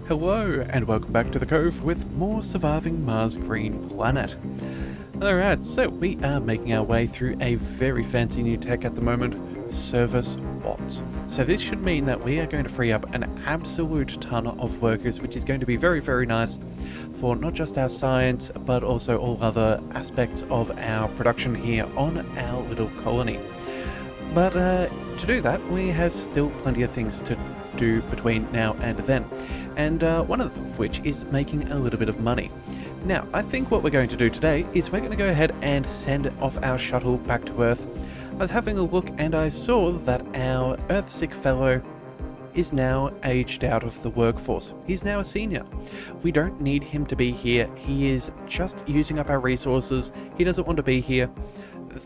Hello and welcome back to the Cove with more surviving Mars Green Planet. Alright, so we are making our way through a very fancy new tech at the moment, service bots. So this should mean that we are going to free up an absolute ton of workers, which is going to be very nice for not just our science, but also all other aspects of our production here on our little colony. But to do that, we have still plenty of things to do between now and then, and one of which is making a little bit of money. Now, I think what we're going to do today is we're going to go ahead and send off our shuttle back to Earth. I was having a look and I saw that our Earthsick fellow is now aged out of the workforce. He's now a senior. We don't need him to be here. He is just using up our resources. He doesn't want to be here.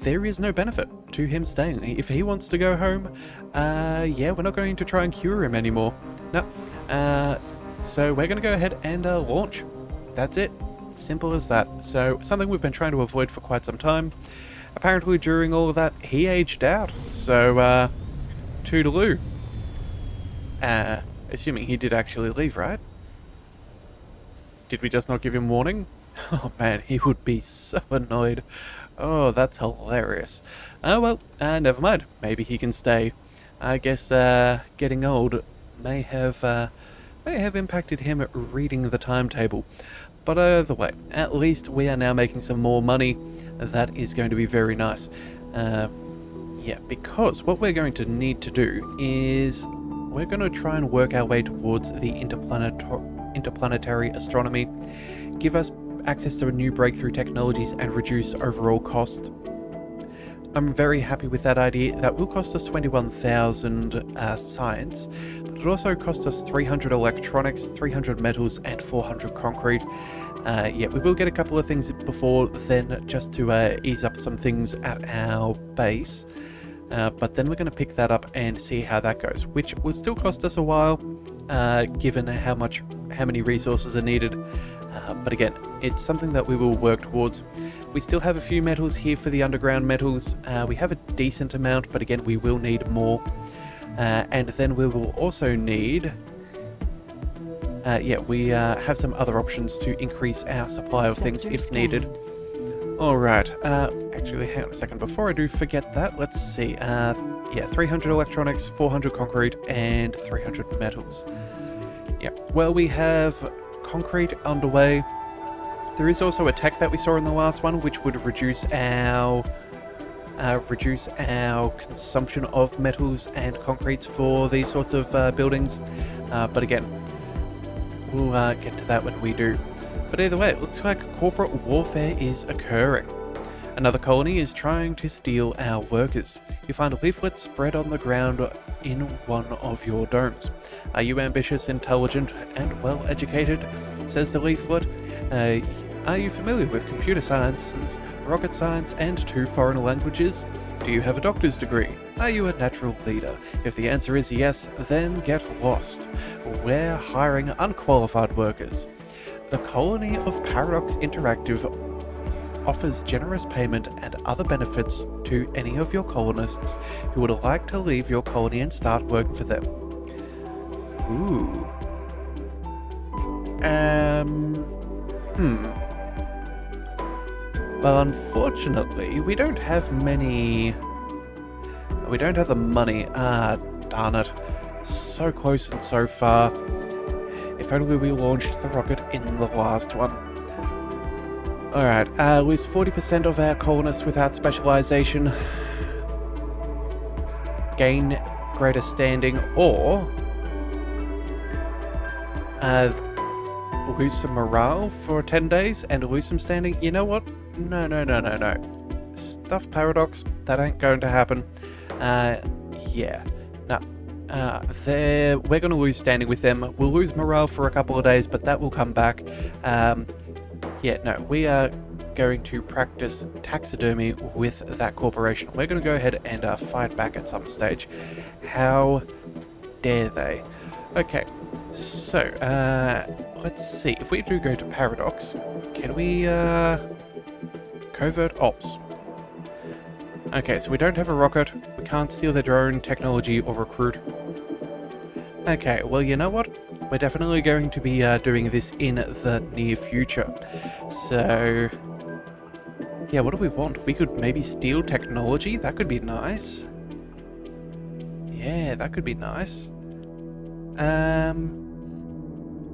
There is no benefit to him staying. If he wants to go home, yeah, we're not going to try and cure him anymore. No. So we're going to go ahead and launch. That's it. Simple as that. So something we've been trying to avoid for quite some time. Apparently during all of that, he aged out. So, toodaloo. Assuming he did actually leave, right? Did we just not give him warning? Oh man, he would be so annoyed. Oh, that's hilarious. Oh well, never mind. Maybe he can stay. I guess getting old may have impacted him reading the timetable. But either way, at least we are now making some more money. That is going to be very nice. Yeah, because what we're going to need to do is we're going to try and work our way towards the interplanetary astronomy, give us access to new breakthrough technologies and reduce overall cost. I'm very happy with that idea. That will cost us 21,000 science, but it also costs us 300 electronics, 300 metals and 400 concrete. Yeah, we will get a couple of things before then just to ease up some things at our base. But then we're going to pick that up and see how that goes, which will still cost us a while, given how many resources are needed. But again, it's something that we will work towards. We still have a few metals here for the underground metals. We have a decent amount, but again, we will need more. And then we will also need... yeah, we have some other options to increase our supply of things if needed. Alright, actually, hang on a second. Before I do forget that, let's see. Yeah, 300 electronics, 400 concrete, and 300 metals. Yeah, well, we have concrete underway. There is also a tech that we saw in the last one, which would reduce our consumption of metals and concretes for these sorts of buildings. But again, we'll get to that when we do. But either way, it looks like corporate warfare is occurring. Another colony is trying to steal our workers. You find a leaflet spread on the ground in one of your domes. Are you ambitious, intelligent, and well educated? Says the leaflet. Are you familiar with computer sciences, rocket science, and 2 foreign languages? Do you have a doctor's degree? Are you a natural leader? If the answer is yes, then get lost. We're hiring unqualified workers. The colony of Paradox Interactive offers generous payment and other benefits to any of your colonists who would like to leave your colony and start working for them. Ooh. Well, unfortunately, we don't have many... We don't have the money. Ah, darn it. So close and so far. If only we launched the rocket in the last one. Alright, lose 40% of our colonists without specialization. Gain greater standing, or lose some morale for 10 days and lose some standing. You know what? No. Stuff Paradox, that ain't going to happen. Yeah. No. We're going to lose standing with them. We'll lose morale for a couple of days, but that will come back. Yeah, no, we are going to practice taxidermy with that corporation. We're going to go ahead and fight back at some stage. How dare they? Okay, so, let's see. If we do go to Paradox, can we, covert ops. Okay, so we don't have a rocket. We can't steal their drone, technology, or recruit. Okay, well, you know what? we're definitely going to be doing this in the near future. So, yeah, what do we want? We could maybe steal technology. That could be nice. Yeah, that could be nice. Or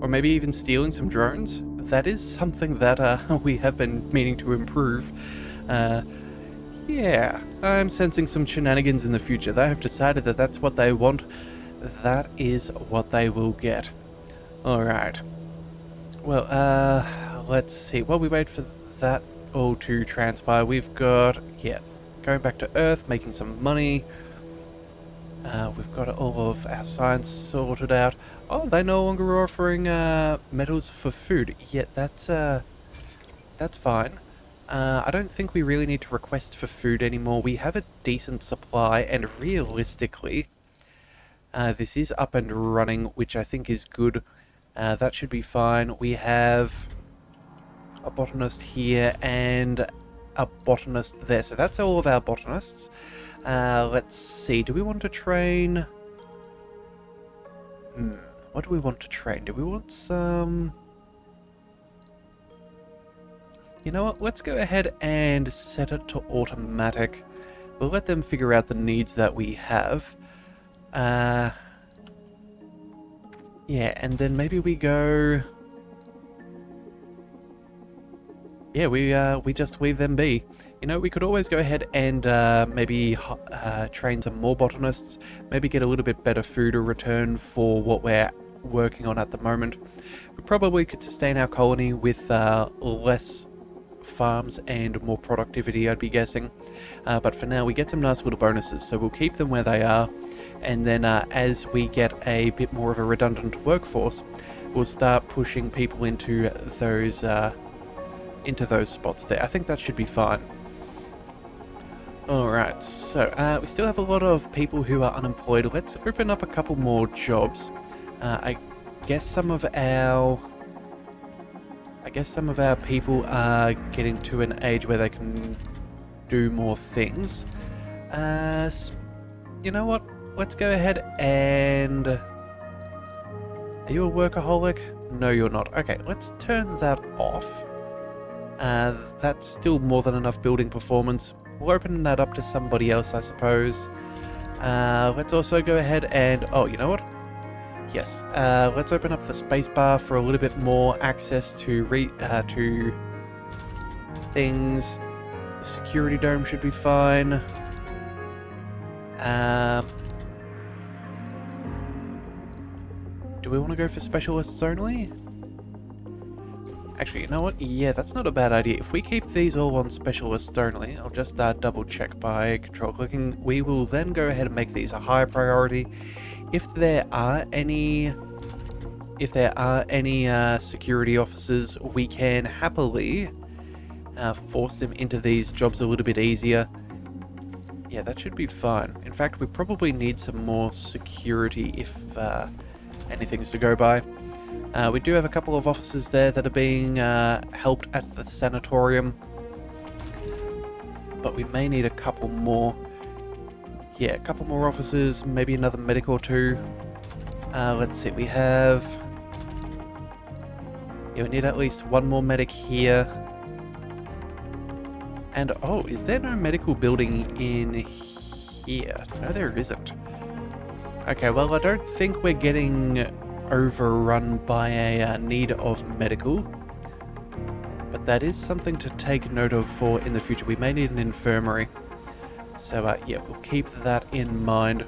maybe even stealing some drones. That is something that we have been meaning to improve. Yeah, I'm sensing some shenanigans in the future. They have decided that that's what they want. That is what they will get. Alright. Well, let's see. While we wait for that all to transpire, we've got, yeah, going back to Earth, making some money. We've got all of our science sorted out. Oh, they're no longer offering metals for food. Yeah, that's fine. I don't think we really need to request for food anymore. We have a decent supply, and realistically, this is up and running, which I think is good. That should be fine. We have a botanist here and a botanist there. So that's all of our botanists. Let's see. Do we want to train? What do we want to train? Do we want some... You know what? Let's go ahead and set it to automatic. We'll let them figure out the needs that we have. Yeah, and then maybe we go... Yeah, we just leave them be. You know, we could always go ahead and maybe train some more botanists, maybe get a little bit better food or return for what we're working on at the moment. We probably could sustain our colony with less farms and more productivity, I'd be guessing. But for now, we get some nice little bonuses, so we'll keep them where they are. And then as we get a bit more of a redundant workforce, we'll start pushing people into those spots there. I think that should be fine. Alright, so we still have a lot of people who are unemployed. Let's open up a couple more jobs. I guess some of our people are getting to an age where they can do more things. You know what? Let's go ahead and... Are you a workaholic? No, you're not. Okay, let's turn that off. That's still more than enough building performance. We'll open that up to somebody else, I suppose. Let's also go ahead and... Oh, you know what? Yes. Let's open up the spacebar for a little bit more access to things. The security dome should be fine. Do we want to go for specialists only? Actually, you know what? Yeah, that's not a bad idea. If we keep these all on specialists only, I'll just double check by control clicking. We will then go ahead and make these a high priority. If there are any security officers, we can happily force them into these jobs a little bit easier. Yeah, that should be fine. In fact, we probably need some more security if anything's to go by. We do have a couple of officers there that are being helped at the sanatorium, but we may need a couple more. Yeah, a couple more officers, maybe another medic or two. Let's see, we have... Yeah, we need at least one more medic here. And, oh, is there no medical building in here? No, there isn't. Okay, well, I don't think we're getting overrun by a need of medical. But that is something to take note of for in the future. We may need an infirmary. So, yeah, we'll keep that in mind.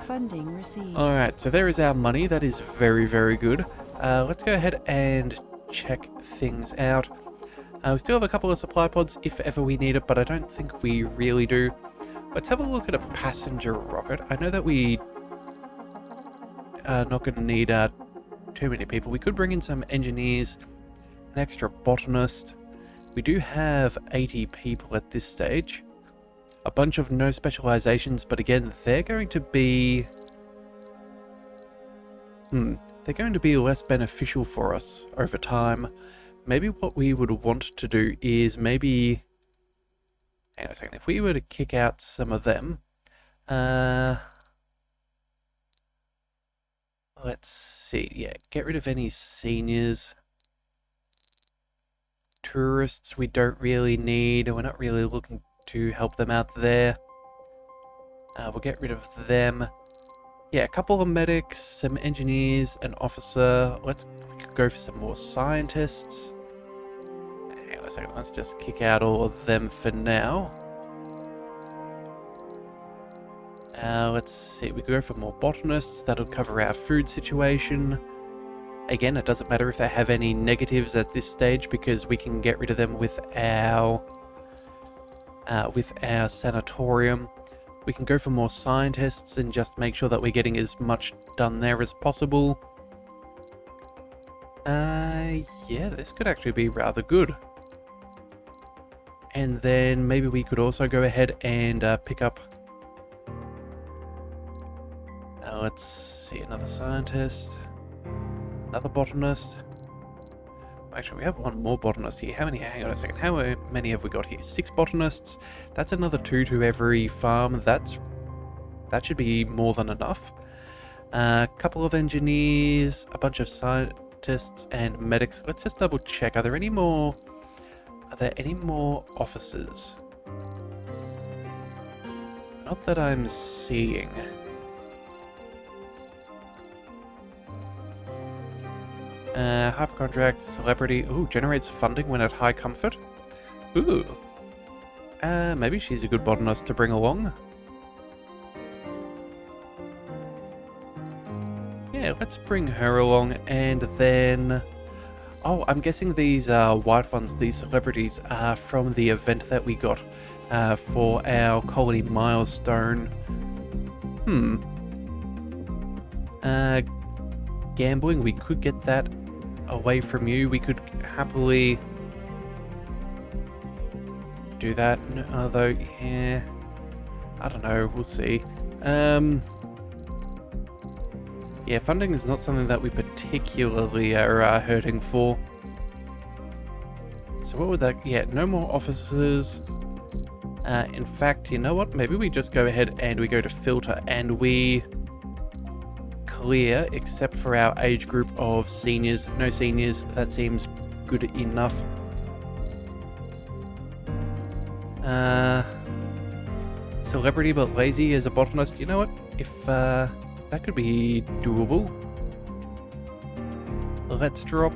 Funding received. Alright, so there is our money. That is very, very good. Let's go ahead and check things out. We still have a couple of supply pods if ever we need it, but I don't think we really do. Let's have a look at a passenger rocket. I know that we are not going to need too many people. We could bring in some engineers, an extra botanist. We do have 80 people at this stage. A bunch of no specializations, but again, they're going to be... They're going to be less beneficial for us over time. Maybe what we would want to do is maybe... Hang on a second. If we were to kick out some of them... Let's see. Yeah, get rid of any seniors. Tourists we don't really need. We're not really looking to help them out there. We'll get rid of them. Yeah, a couple of medics, some engineers, an officer. We could go for some more scientists. Hang on a second, let's just kick out all of them for now. Let's see, we could go for more botanists. That'll cover our food situation. Again, it doesn't matter if they have any negatives at this stage because we can get rid of them with our sanatorium. We can go for more scientists and just make sure that we're getting as much done there as possible. Yeah, this could actually be rather good. And then maybe we could also go ahead and pick up... let's see, another scientist. Another botanist. Actually, we have one more botanist here. How many? Hang on a second. How many have we got here? 6 botanists. That's another 2 to every farm. That should be more than enough. A couple of engineers, a bunch of scientists and medics. Let's just double check. Are there any more officers? Not that I'm seeing. Hyper contract, celebrity. Ooh, generates funding when at high comfort. Ooh. Maybe she's a good botanist to bring along. Yeah, let's bring her along and then... Oh, I'm guessing these white ones, these celebrities, are from the event that we got for our colony milestone. Gambling, we could get that away from you. We could happily do that, although, yeah, I don't know, we'll see. Yeah, funding is not something that we particularly are hurting for. So what would that... Yeah, no more officers. In fact, you know what? Maybe we just go ahead and we go to filter and we clear, except for our age group of seniors. No seniors, that seems good enough. Celebrity but lazy as a botanist. You know what? If that could be doable. Let's drop.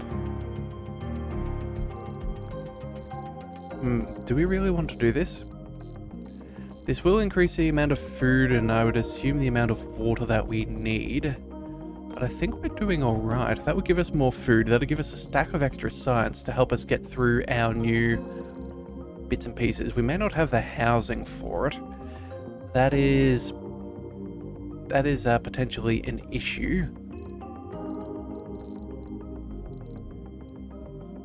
Do we really want to do this? This will increase the amount of food and I would assume the amount of water that we need. But I think we're doing alright. That would give us more food. That'll give us a stack of extra science to help us get through our new bits and pieces. We may not have the housing for it. That is potentially an issue.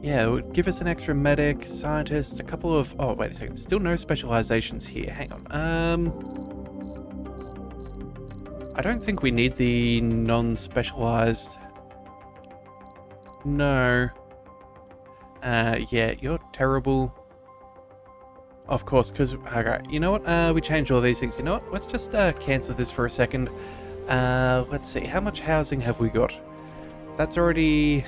Yeah, it would give us an extra medic, scientist, a couple of... Oh, wait a second. Still no specializations here. Hang on. I don't think we need the non-specialized. No. Yeah, you're terrible. Of course, because... Okay, you know what? We changed all these things. You know what? Let's just cancel this for a second. Let's see. How much housing have we got? That's already...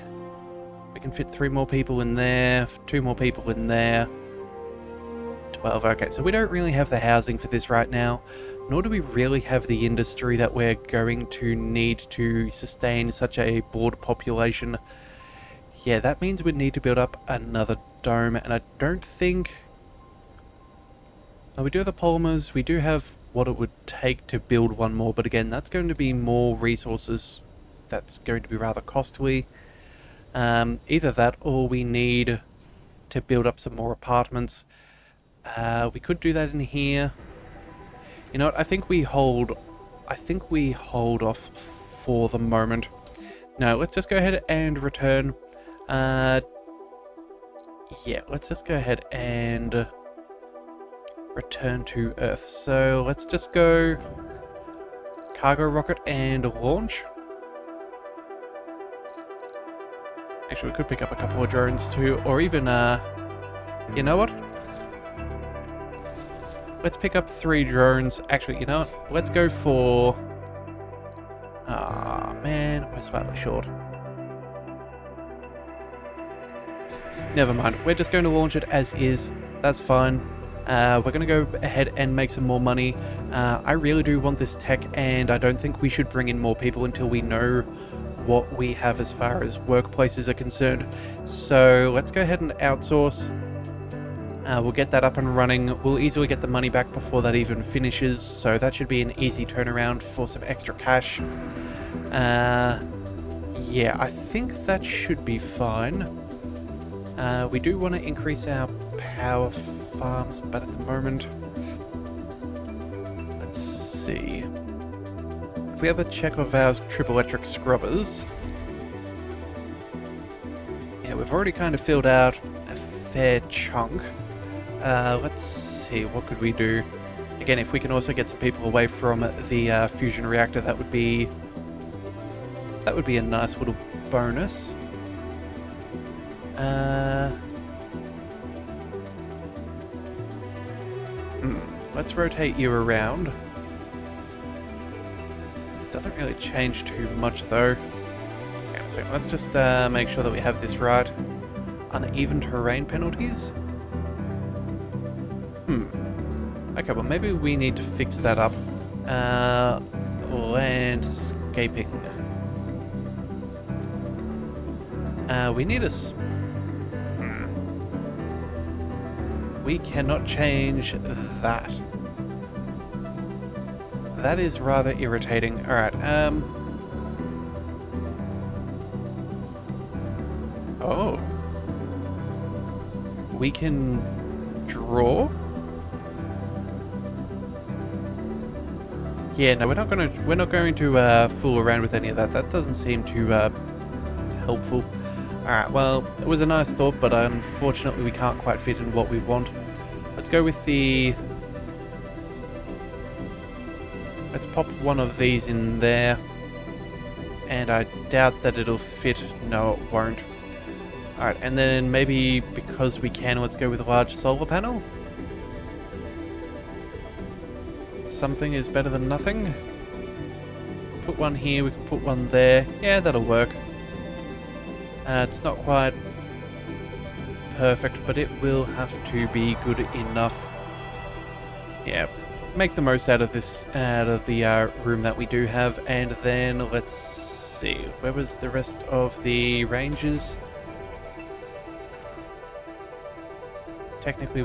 We can fit 3 more people in there, 2 more people in there. 12. Okay, so we don't really have the housing for this right now. Nor do we really have the industry that we're going to need to sustain such a broad population. Yeah, that means we'd need to build up another dome, and I don't think... we do have the polymers, we do have what it would take to build one more, but again, that's going to be more resources. That's going to be rather costly. Either that or we need to build up some more apartments. We could do that in here. You know what? I think we hold off for the moment. No, let's just go ahead and return. Yeah, let's just go ahead and return to Earth. So let's just go cargo rocket and launch. Actually, we could pick up a couple of drones too, or even, you know what? Let's pick up 3 drones. Actually, you know what? Let's go for... Ah, man, where's slightly short. Never mind. We're just going to launch it as is. That's fine. We're going to go ahead and make some more money. I really do want this tech, and I don't think we should bring in more people until we know what we have as far as workplaces are concerned. So let's go ahead and outsource. We'll get that up and running. We'll easily get the money back before that even finishes, so that should be an easy turnaround for some extra cash. Yeah, I think that should be fine. We do want to increase our power farms, but at the moment, let's see. If we have a check of our triple electric scrubbers, yeah, we've already kind of filled out a fair chunk. Let's see, what could we do? Again, if we can also get some people away from the fusion reactor, that would be a nice little bonus. Let's rotate you around. Doesn't really change too much though. Hang on a second. Let's just make sure that we have this right. Uneven terrain penalties? Okay, well maybe we need to fix that up. Landscaping. We need a... We cannot change that. That is rather irritating. Alright, oh. We can draw? Yeah, no, we're not going to fool around with any of that. That doesn't seem too helpful. Alright, well, it was a nice thought, but unfortunately we can't quite fit in what we want. Let's go with the... Let's pop one of these in there. And I doubt that it'll fit. No, it won't. Alright, and then maybe because we can, let's go with a large solar panel. Something is better than nothing. Put one here, we can put one there. Yeah, that'll work. It's not quite perfect, but it will have to be good enough. Yeah, make the most out of this, out of the room that we do have, and then let's see, where was the rest of the ranges? Technically,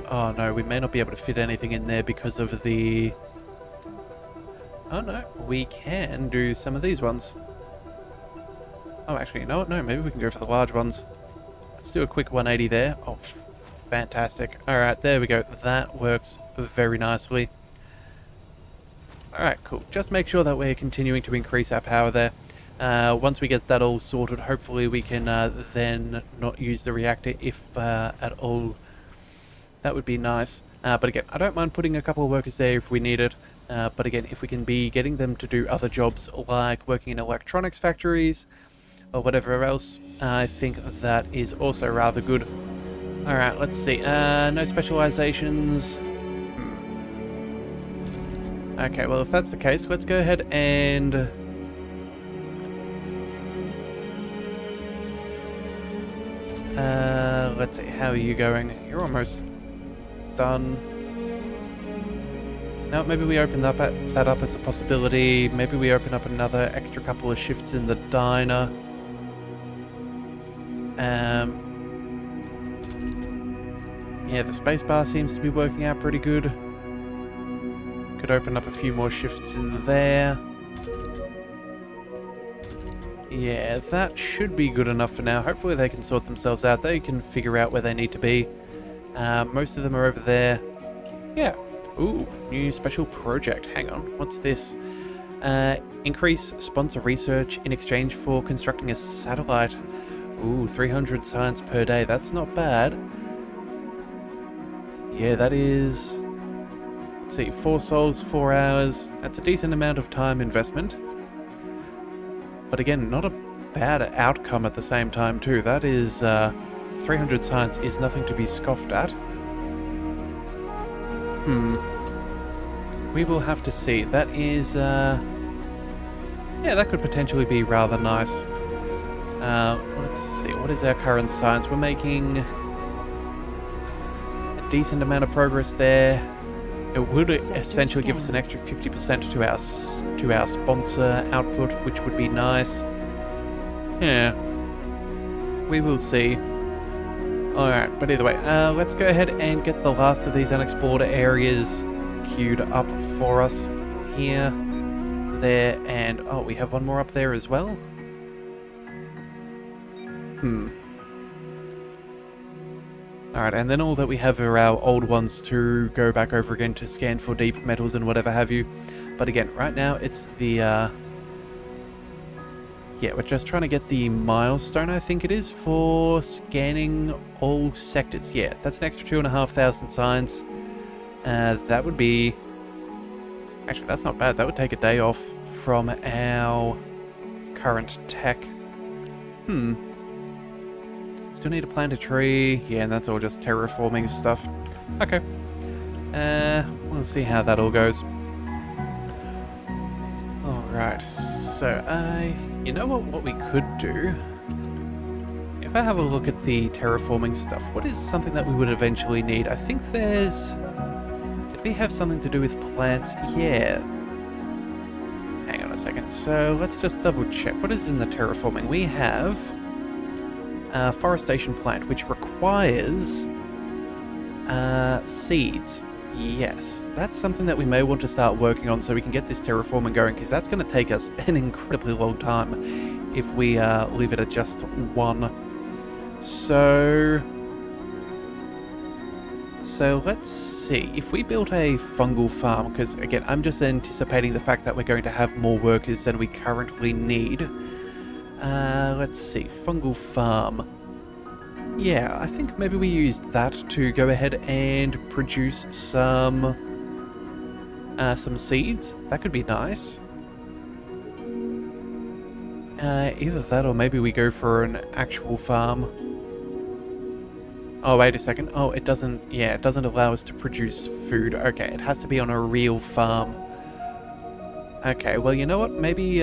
oh no, we may not be able to fit anything in there because of the... Oh no, we can do some of these ones. Oh, actually, you know what? No, maybe we can go for the large ones. Let's do a quick 180 there. Oh, fantastic. Alright, there we go. That works very nicely. Alright, cool. Just make sure that we're continuing to increase our power there. Once we get that all sorted, hopefully we can then not use the reactor if at all. That would be nice. But again, I don't mind putting a couple of workers there if we need it. But again, if we can be getting them to do other jobs like working in electronics factories or whatever else, I think that is also rather good. Alright, let's see. No specializations. Okay, well, if that's the case, let's go ahead and... let's see, how are you going? You're almost done. Now, maybe we open that up as a possibility. Maybe we open up another extra couple of shifts in the diner. Yeah, the spacebar seems to be working out pretty good. Could open up a few more shifts in there. Yeah, that should be good enough for now. Hopefully they can sort themselves out. They can figure out where they need to be. Most of them are over there. Yeah. Ooh, new special project. Hang on, what's this? Increase sponsor research in exchange for constructing a satellite. Ooh, 300 science per day. That's not bad. Yeah, that is... Let's see, 4 souls, 4 hours. That's a decent amount of time investment. But again, not a bad outcome at the same time too. That is, 300 science is nothing to be scoffed at. We will have to see. That is, Yeah, that could potentially be rather nice. Let's see, what is our current science? We're making a decent amount of progress there. It would essentially give us an extra 50% to our sponsor output, which would be nice. Yeah, we will see. Alright, but either way, let's go ahead and get the last of these unexplored areas queued up for us here, there, and oh, we have one more up there as well. Alright, and then all that we have are our old ones to go back over again to scan for deep metals and whatever have you. But again, right now it's the, yeah, we're just trying to get the milestone, I think it is, for scanning all sectors. Yeah, that's an extra 2,500 signs. That would be... Actually, that's not bad. That would take a day off from our current tech. Still need to plant a tree. Yeah, and that's all just terraforming stuff. Okay. We'll see how that all goes. Alright, so, you know what we could do? If I have a look at the terraforming stuff, what is something that we would eventually need? I think there's... Did we have something to do with plants? Yeah. Hang on a second. So, let's just double check. What is in the terraforming? We have... forestation plant, which requires seeds. Yes, that's something that we may want to start working on so we can get this terraforming going, because that's going to take us an incredibly long time if we leave it at just one. So let's see, if we built a fungal farm, because again, I'm just anticipating the fact that we're going to have more workers than we currently need. Let's see, fungal farm. Yeah, I think maybe we use that to go ahead and produce some seeds. That could be nice. Either that or maybe we go for an actual farm. Oh, wait a second. Oh, it doesn't, yeah, it doesn't allow us to produce food. Okay, it has to be on a real farm. Okay, well, you know what? Maybe,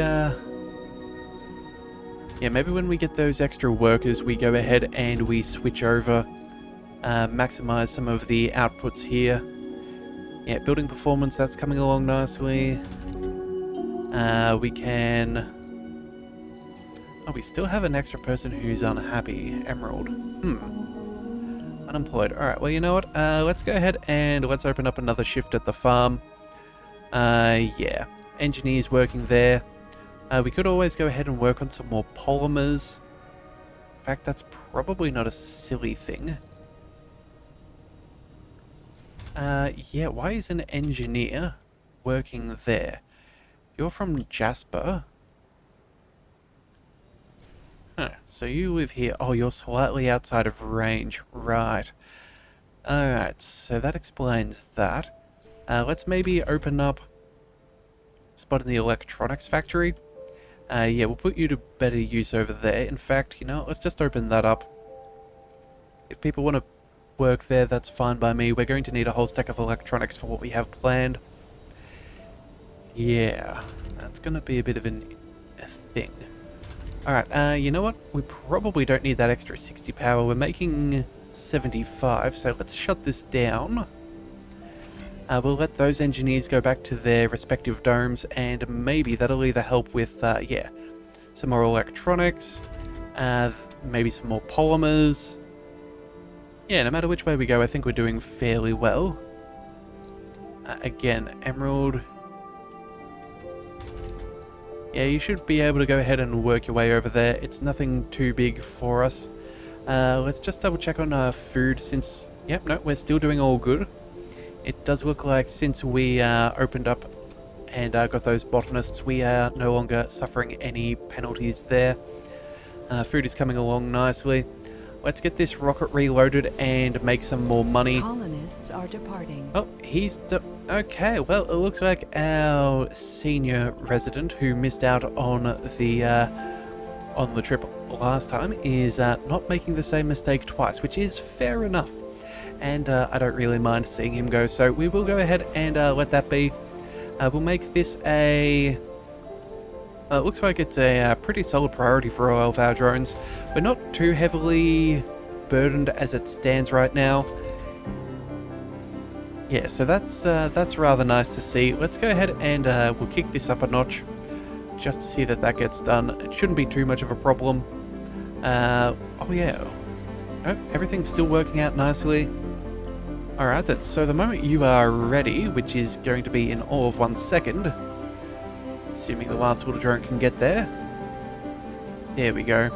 yeah, maybe when we get those extra workers, we go ahead and we switch over, maximize some of the outputs here. Yeah, building performance, that's coming along nicely. We can... Oh, we still have an extra person who's unhappy. Emerald. Unemployed. Alright, well, you know what? Let's go ahead and let's open up another shift at the farm. Yeah. Engineers working there. We could always go ahead and work on some more polymers. In fact, that's probably not a silly thing. Yeah, why is an engineer working there? You're from Jasper. Huh, so you live here. Oh, you're slightly outside of range. Right. Alright, so that explains that. Let's maybe open up a spot in the electronics factory. Yeah, we'll put you to better use over there. In fact, you know, let's just open that up. If people want to work there, that's fine by me. We're going to need a whole stack of electronics for what we have planned. Yeah, that's going to be a bit of a thing. Alright, you know what? We probably don't need that extra 60 power. We're making 75, so let's shut this down. We'll let those engineers go back to their respective domes, and maybe that'll either help with, yeah, some more electronics, maybe some more polymers. Yeah, no matter which way we go, I think we're doing fairly well. Again, Emerald. Yeah, you should be able to go ahead and work your way over there. It's nothing too big for us. Let's just double check on food since... Yep, no, we're still doing all good. It does look like since we opened up and got those botanists, we are no longer suffering any penalties there. Food is coming along nicely. Let's get this rocket reloaded and make some more money. Colonists are departing. Oh, he's... Okay, well, it looks like our senior resident who missed out on the trip last time is not making the same mistake twice, which is fair enough. And I don't really mind seeing him go, so we will go ahead and let that be. We'll make this a It looks like it's a pretty solid priority for all of our drones. We're not too heavily burdened as it stands right now. Yeah, so that's rather nice to see. Let's go ahead and we'll kick this up a notch just to see that that gets done. It shouldn't be too much of a problem. Oh yeah, nope, everything's still working out nicely. Alright then, so the moment you are ready, which is going to be in all of 1 second, assuming the last little drone can get there. There we go.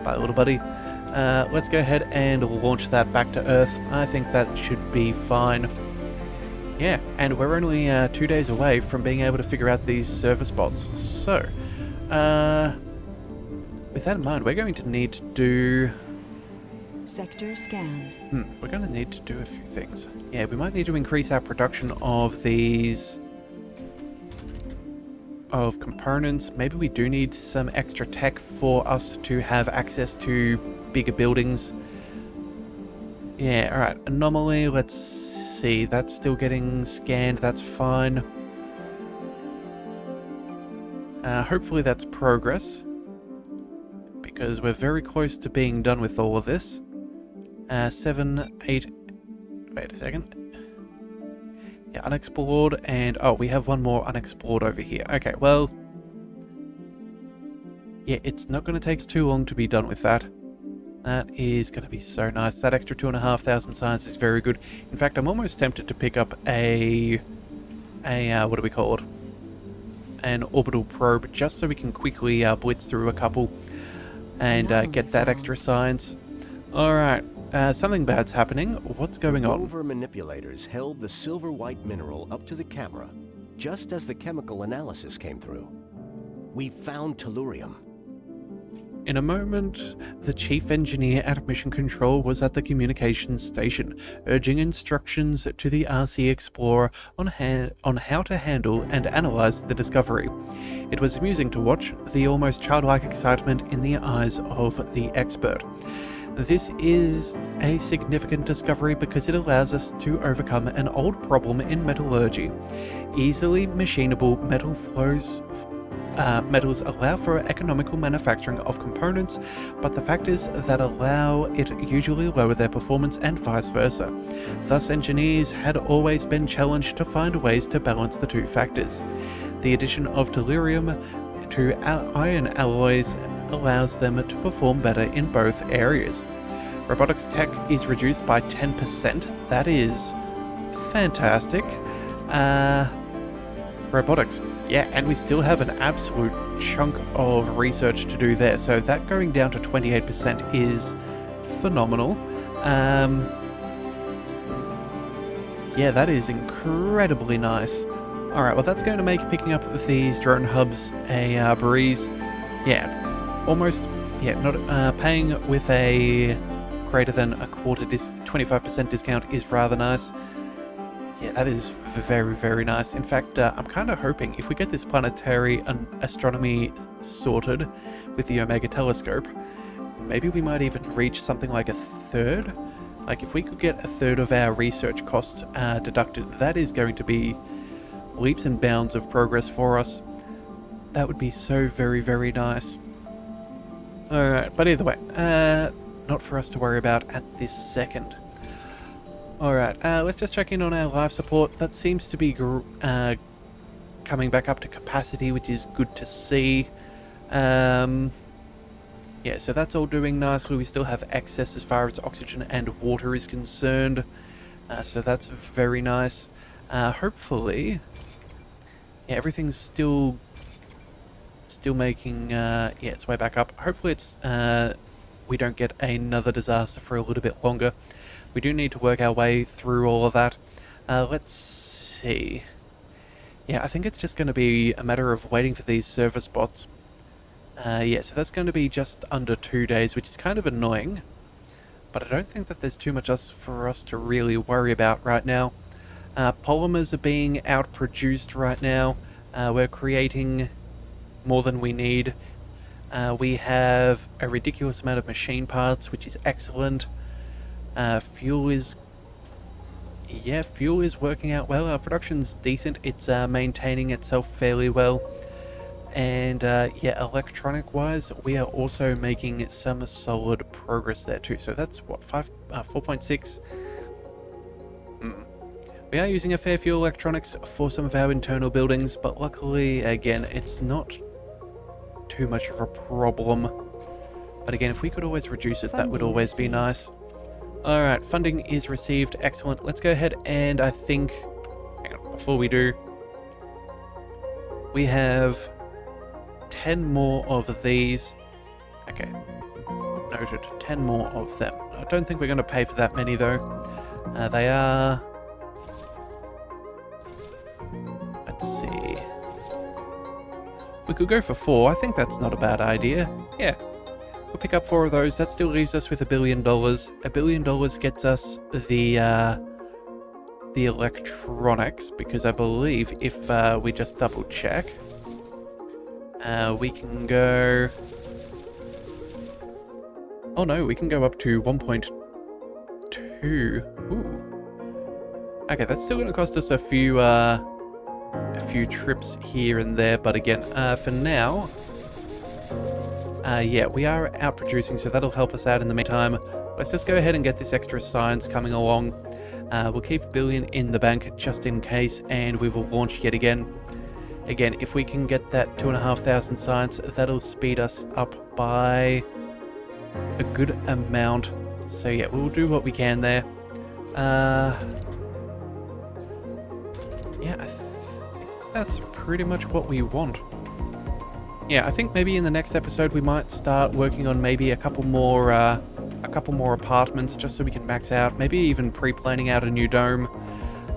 Bye, little buddy. Let's go ahead and launch that back to Earth. I think that should be fine. Yeah, and we're only 2 days away from being able to figure out these server spots. So, with that in mind, we're going to need to do... Sector scanned. We're going to need to do a few things. Yeah, we might need to increase our production of these... of components. Maybe we do need some extra tech for us to have access to bigger buildings. Yeah, alright. Anomaly, let's see. That's still getting scanned. That's fine. Hopefully that's progress, because we're very close to being done with all of this. 7, 8... Wait a second. Yeah, unexplored, and... Oh, we have one more unexplored over here. Okay, well... Yeah, it's not going to take too long to be done with that. That is going to be so nice. That extra 2,500 science is very good. In fact, I'm almost tempted to pick up what do we call it? An orbital probe, just so we can quickly blitz through a couple and get that extra science. Alright, something bad's happening. What's going on? Rover manipulators held the silver-white mineral up to the camera, just as the chemical analysis came through. We found tellurium. In a moment, the chief engineer at Mission Control was at the communications station, urging instructions to the RC Explorer on how to handle and analyze the discovery. It was amusing to watch the almost childlike excitement in the eyes of the expert. This is a significant discovery because it allows us to overcome an old problem in metallurgy. Easily machinable metals allow for economical manufacturing of components, but the factors that allow it usually lower their performance and vice versa. Thus, engineers had always been challenged to find ways to balance the two factors. The addition of tellurium to iron alloys allows them to perform better in both areas. Robotics tech is reduced by 10%. That is fantastic. Robotics. Yeah, and we still have an absolute chunk of research to do there. So that going down to 28% is phenomenal. Yeah, that is incredibly nice. Alright, well that's going to make picking up these drone hubs a breeze. Yeah, almost, yeah, not paying with a greater than a quarter 25% discount is rather nice. Yeah, that is very, very nice. In fact, I'm kind of hoping if we get this planetary astronomy sorted with the Omega telescope, maybe we might even reach something like a third. Like if we could get a third of our research costs deducted, that is going to be leaps and bounds of progress for us. That would be so very, very nice. Alright, but either way, not for us to worry about at this second. Alright, let's just check in on our life support. That seems to be coming back up to capacity, which is good to see. Yeah, so that's all doing nicely. We still have excess as far as oxygen and water is concerned. So that's very nice. Hopefully, yeah, everything's still making its way back up. Hopefully it's we don't get another disaster for a little bit longer. We do need to work our way through all of that. Let's see. Yeah, I think it's just going to be a matter of waiting for these server spots. Yeah, so that's going to be just under 2 days, which is kind of annoying. But I don't think that there's too much else for us to really worry about right now. Polymers are being outproduced right now. We're creating more than we need. We have a ridiculous amount of machine parts, which is excellent. Fuel is working out well. Our production's decent. It's maintaining itself fairly well. And yeah, electronic wise, we are also making some solid progress there too. So that's what, 4.6. We are using a fair few electronics for some of our internal buildings, but luckily, again, it's not too much of a problem. But again, if we could always reduce it, that would Funding always be received. nice. Alright, funding is received. Excellent. Let's go ahead and I think... Hang on, before we do... We have 10 more of these. Okay. Noted. 10 more of them. I don't think we're going to pay for that many, though. They are... Let's see. We could go for 4. I think that's not a bad idea. Yeah. We'll pick up 4 of those. That still leaves us with $1 billion. $1 billion gets us the electronics, because I believe if we just double check, we can go... Oh no, we can go up to 1.2. Ooh. Okay, that's still going to cost us a few trips here and there, but again, for now, yeah, we are out producing, so that'll help us out in the meantime. Let's just go ahead and get this extra science coming along. We'll keep $1 billion in the bank just in case, and we will launch yet again. Again, if we can get that 2,500 science, that'll speed us up by a good amount. So yeah, we'll do what we can there. Yeah, I think that's pretty much what we want. Yeah, I think maybe in the next episode we might start working on maybe a couple more apartments, just so we can max out. Maybe even pre-planning out a new dome.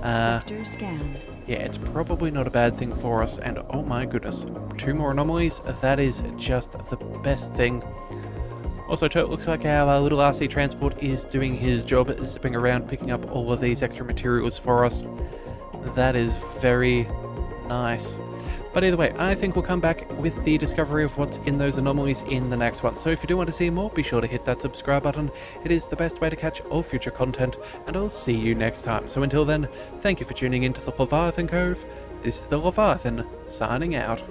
Sector scanned. Yeah, it's probably not a bad thing for us. And oh my goodness, 2 more anomalies. That is just the best thing. Also, too, it looks like our little RC transport is doing his job, zipping around, picking up all of these extra materials for us. That is very nice. But either way, I think we'll come back with the discovery of what's in those anomalies in the next one. So if you do want to see more, be sure to hit that subscribe button. It is the best way to catch all future content, and I'll see you next time. So until then, thank you for tuning into the Leviathan Cove. This is the Leviathan, signing out.